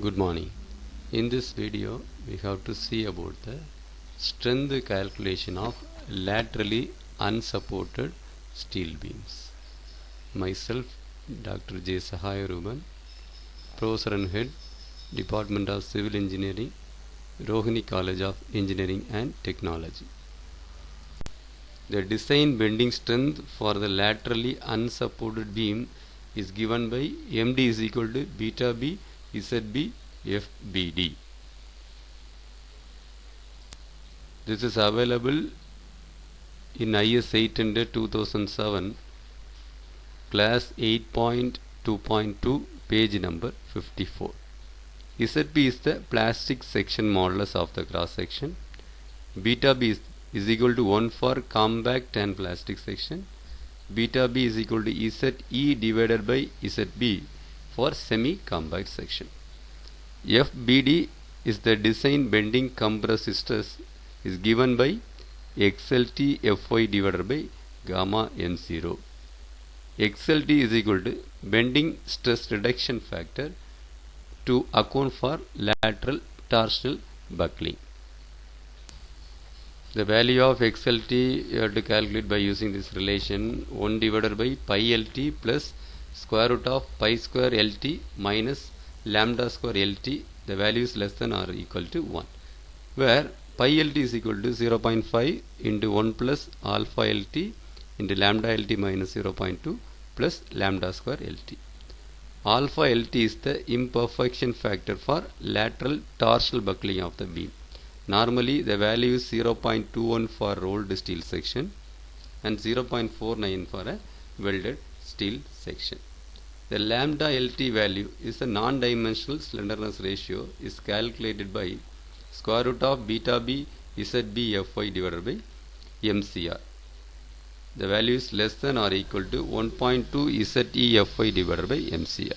Good morning. In this video we have to see about the strength calculation of laterally unsupported steel beams. Myself Dr. J. Sahaya Ruban, Professor and Head, Department of Civil Engineering, Rohini College of Engineering and Technology. The design bending strength for the laterally unsupported beam is given by MD is equal to beta B ZB FBD. This is available in IS 800 2007 class 8.2.2 page number 54. ZB is the plastic section modulus of the cross section. Beta B is equal to 1 for compact and plastic section. Beta B is equal to ZE divided by ZB for semi-compact section. FBD is the design bending compressive stress is given by XLT Fy divided by gamma M0. XLT is equal to bending stress reduction factor to account for lateral torsional buckling. The value of XLT you have to calculate by using this relation 1 divided by pi LT plus square root of pi square LT minus lambda square LT. The value is less than or equal to 1, where pi LT is equal to 0.5 into 1 plus alpha LT into lambda LT minus 0.2 plus lambda square LT. Alpha LT is the imperfection factor for lateral torsional buckling of the beam. Normally the value is 0.21 for rolled steel section and 0.49 for a welded steel section. The lambda LT value is the non-dimensional slenderness ratio is calculated by square root of beta B ZB Fy divided by MCR. The value is less than or equal to 1.2 ZE Fy divided by MCR.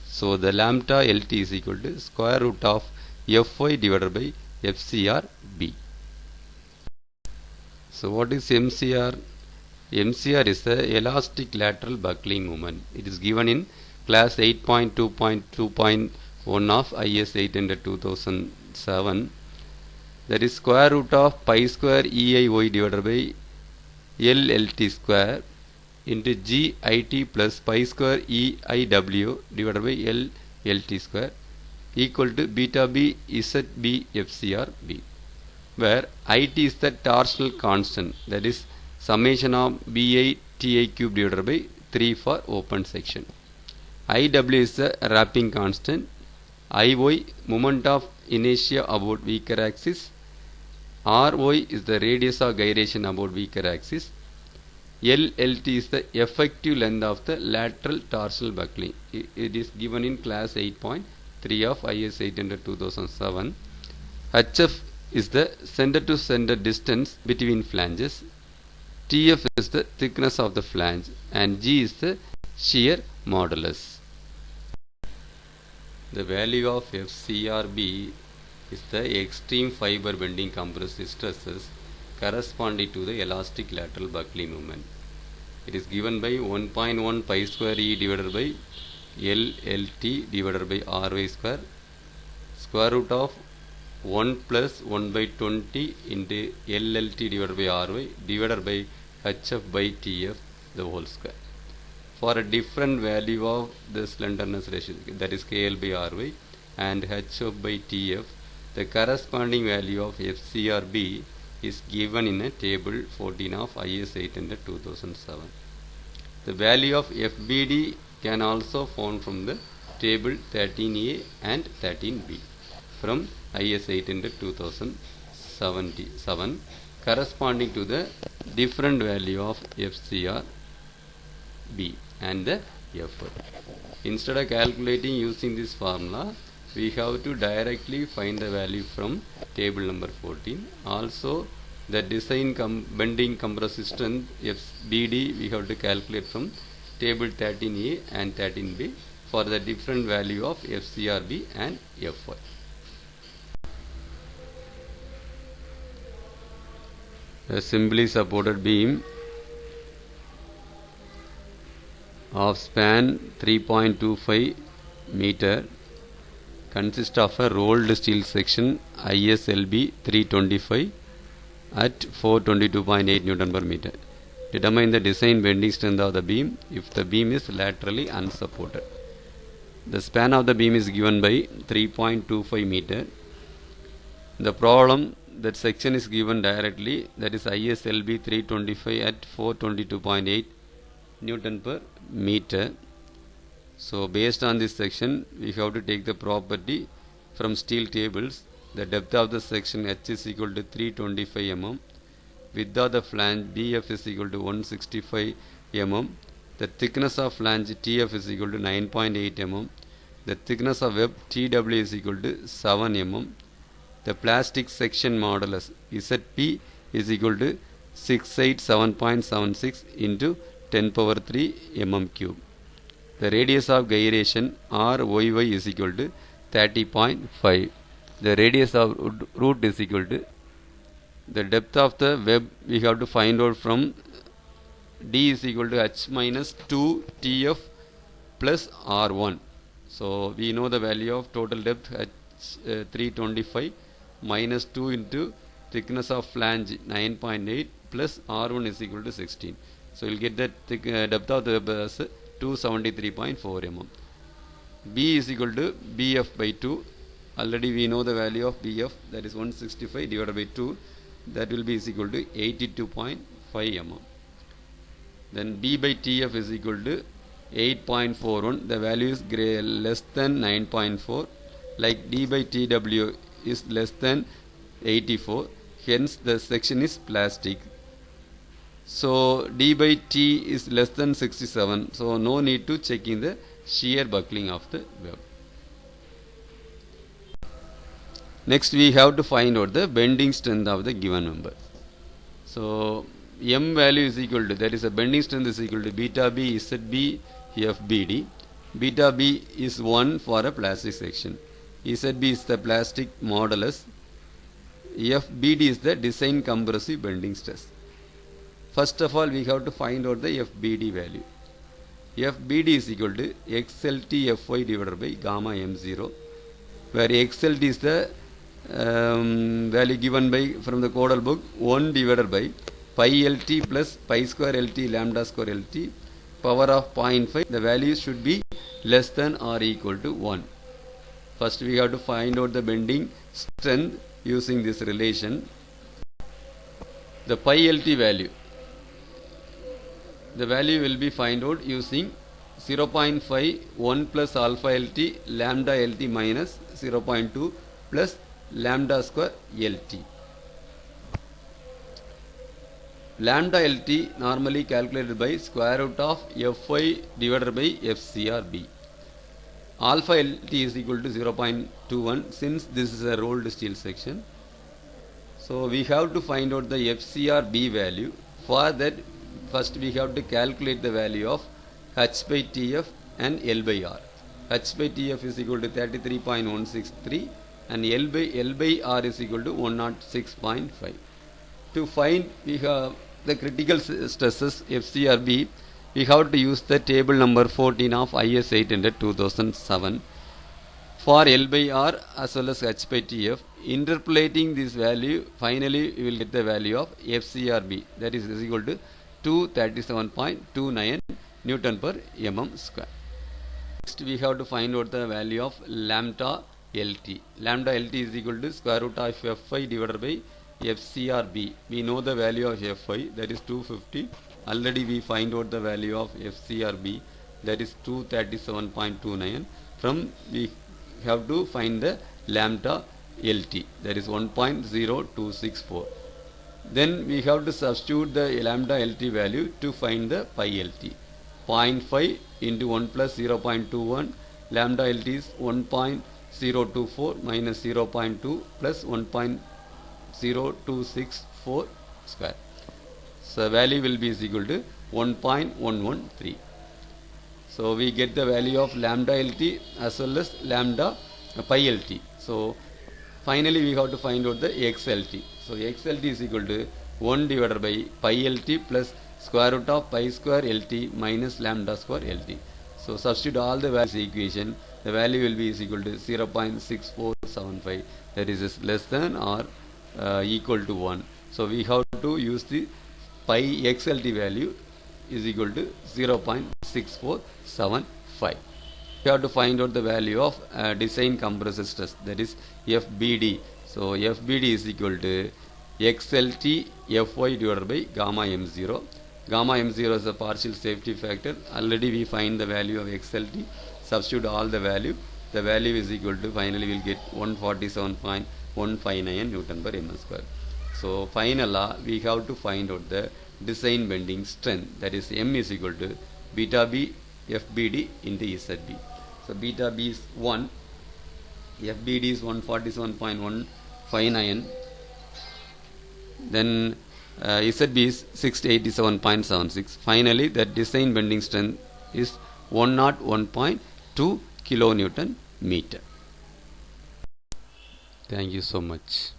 So the lambda LT is equal to square root of Fy divided by FCR B. So what is MCR? MCR is the elastic lateral buckling moment. It is given in class 8.2.2.1 of IS 800 2007. That is square root of pi square EIY divided by LLT square into GIT plus pi square EIW divided by LLT square equal to beta B ZB FCR B, where IT is the torsional constant, that is summation of BI TI cube divided by 3 for open section. IW is the wrapping constant. IY moment of inertia about weaker axis. RY is the radius of gyration about weaker axis. LLT is the effective length of the lateral torsional buckling. It is given in class 8.3 of IS 800 2007. HF is the center to center distance between flanges. TF is the thickness of the flange and G is the shear modulus. The value of FCRB is the extreme fiber bending compressive stresses corresponding to the elastic lateral buckling moment. It is given by 1.1 pi square E divided by LLT divided by RY square, square root of 1 plus 1 by 20 into LLT divided by RY divided by HF by TF the whole square. For a different value of the slenderness ratio, that is KL by RY and HF by TF, the corresponding value of FCRB is given in a table 14 of IS 800 2007. The value of FBD can also found from the table 13A and 13B from IS 800 2007 corresponding to the different value of FCR B and the F. Instead of calculating using this formula, we have to directly find the value from table number 14. Also the design bending compressive strength FBD we have to calculate from table 13A and 13B for the different value of FCRB and Fy. A simply supported beam of span 3.25 meter consists of a rolled steel section ISLB 325 at 422.8 Newton per meter. Determine the design bending strength of the beam if the beam is laterally unsupported. The span of the beam is given by 3.25 meter. The problem, that section is given directly, that is ISLB 325 at 422.8 Newton per meter. So based on this section, we have to take the property from steel tables. The depth of the section H is equal to 325 mm. Width of the flange BF is equal to 165 mm. The thickness of flange TF is equal to 9.8 mm. The thickness of web TW is equal to 7 mm. The plastic section modulus ZP is equal to 687.76 into 10 power 3 mm cube. The radius of gyration RYY is equal to 30.5. The radius of root is equal to the depth of the web. We have to find out from D is equal to H minus 2 TF plus R1. So we know the value of total depth H 325 minus 2 into thickness of flange 9.8 plus R1 is equal to 16. So we'll get that depth of the web as 273.4 mm. B is equal to BF by 2. Already we know the value of BF, that is 165 divided by 2, that will be is equal to 82.5 mm. Then B by TF is equal to 8.41. The value is less than 9.4. Like D by TW is less than 84. Hence the section is plastic. So D by T is less than 67. So no need to check in the shear buckling of the web. Next we have to find out the bending strength of the given member. So M value is equal to, that is a bending strength is equal to beta B ZB FBD. Beta B is 1 for a plastic section. ZB is the plastic modulus. FBD is the design compressive bending stress. First of all, we have to find out the FBD value. FBD is equal to XLT Fy divided by gamma M0, where XLT is the value given by from the Codal book 1 divided by pi LT plus pi square LT lambda square LT power of 0.5. The value should be less than or equal to 1. First we have to find out the bending strength using this relation. The pi LT value, the value will be find out using 0.5 1 plus alpha LT lambda LT minus 0.2 plus lambda square LT. Lambda LT normally calculated by square root of Fy divided by FCRB. Alpha LT is equal to 0.21 since this is a rolled steel section. So we have to find out the FCRB value. For that, first we have to calculate the value of H by TF and L by R. H by TF is equal to 33.163 and L by R is equal to 106.5. To find we have the critical stresses FCRB, we have to use the table number 14 of IS 800 2007. For L by R as well as H by TF, interpolating this value, finally we will get the value of FCRB, that is equal to 237.29 Newton per mm square. Next we have to find out the value of lambda LT. Lambda LT is equal to square root of Fy divided by FCRB. We know the value of Fy, that is 250. Already we find out the value of FCRB, that is 237.29. From we have to find the lambda LT, that is 1.0264. Then we have to substitute the lambda LT value to find the pi LT. 0.5 into 1 plus 0.21, lambda LT is 1.024 minus 0.2 plus 1.0264 square. So value will be is equal to 1.113. So we get the value of lambda LT as well as lambda pi LT. So finally we have to find out the XLT. So XLT is equal to 1 divided by pi LT plus square root of pi square LT minus lambda square LT. So substitute all the values in the equation. the value will be is equal to 0.6475, that is less than or equal to 1. So we have to use the pi XLT value is equal to 0.6475. We have to find out the value of design compressor stress, that is FBD. So FBD is equal to XLT Fy divided by gamma m0. Gamma m0 is a partial safety factor. Already we find the value of XLT, substitute all the value. The value is equal to, finally we will get 147.159 Newton per mm square. So finally we have to find out the design bending strength, that is M is equal to beta B FBD into ZB. So beta B is 1, FBD is 147.159, then ZB is 687.76. Finally, the design bending strength is 101.2 kilonewton meter. Thank you so much.